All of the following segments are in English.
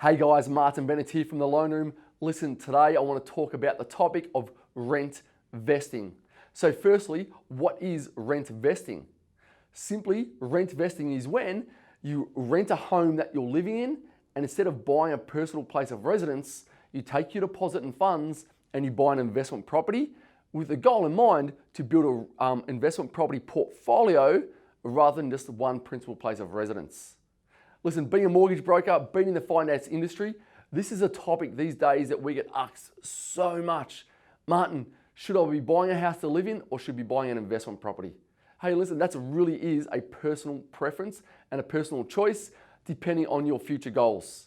Hey guys, Martin Bennett here from the Loan Room. Listen, today I want to talk about the topic of rent vesting. So firstly, what is rent vesting? Simply, rent vesting is when you rent a home that you're living in, and instead of buying a personal place of residence, you take your deposit and funds and you buy an investment property with the goal in mind to build an investment property portfolio rather than just one principal place of residence. Listen, being a mortgage broker, being in the finance industry, this is a topic these days that we get asked so much. Martin, should I be buying a house to live in or should I be buying an investment property? Hey, listen, that really is a personal preference and a personal choice depending on your future goals.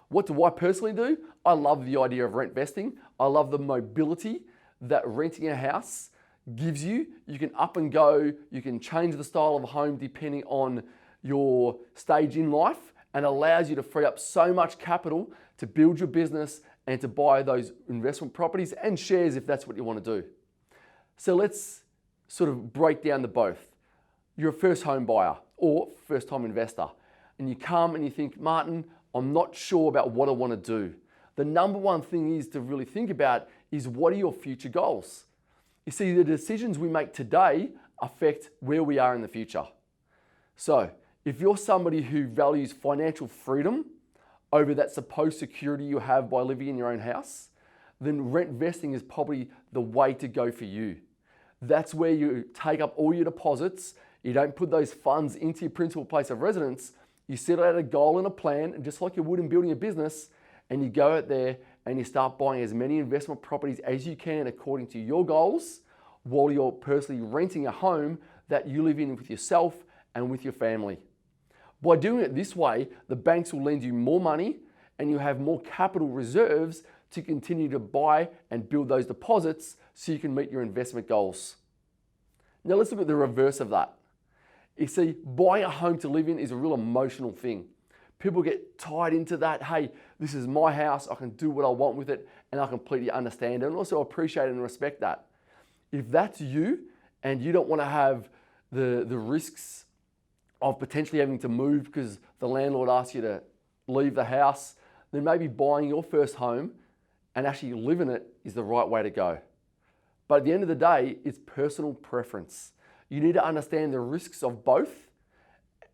What do I personally do? I love the idea of rent vesting. I love the mobility that renting a house gives you. You can up and go, you can change the style of a home depending on your stage in life, and allows you to free up so much capital to build your business and to buy those investment properties and shares if that's what you want to do. So let's sort of break down the both. You're a first home buyer or first time investor, and you come and you think, Martin, I'm not sure about what I want to do. The number one thing is to really think about is what are your future goals? You see, the decisions we make today affect where we are in the future. So if you're somebody who values financial freedom over that supposed security you have by living in your own house, then rent vesting is probably the way to go for you. That's where you take up all your deposits, you don't put those funds into your principal place of residence, you set out a goal and a plan, and just like you would in building a business, and you go out there and you start buying as many investment properties as you can according to your goals, while you're personally renting a home that you live in with yourself and with your family. By doing it this way, the banks will lend you more money and you have more capital reserves to continue to buy and build those deposits so you can meet your investment goals. Now let's look at the reverse of that. You see, buying a home to live in is a real emotional thing. People get tied into that, hey, this is my house, I can do what I want with it, and I completely understand and also appreciate and respect that. If that's you and you don't want to have the risks of potentially having to move because the landlord asks you to leave the house, then maybe buying your first home and actually living it is the right way to go. But at the end of the day, it's personal preference. You need to understand the risks of both,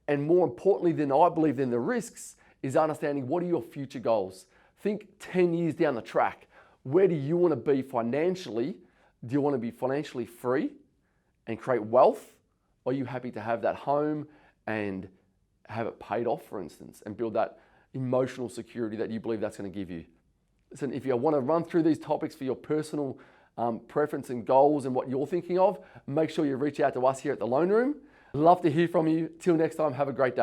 and more importantly than I believe than the risks is understanding what are your future goals. Think 10 years down the track. Where do you want to be financially? Do you want to be financially free and create wealth? Or are you happy to have that home and have it paid off, for instance, and build that emotional security that you believe that's going to give you? Listen, if you want to run through these topics for your personal preference and goals and what you're thinking of, make sure you reach out to us here at the Loan Room. Love to hear from you. Till next time, have a great day.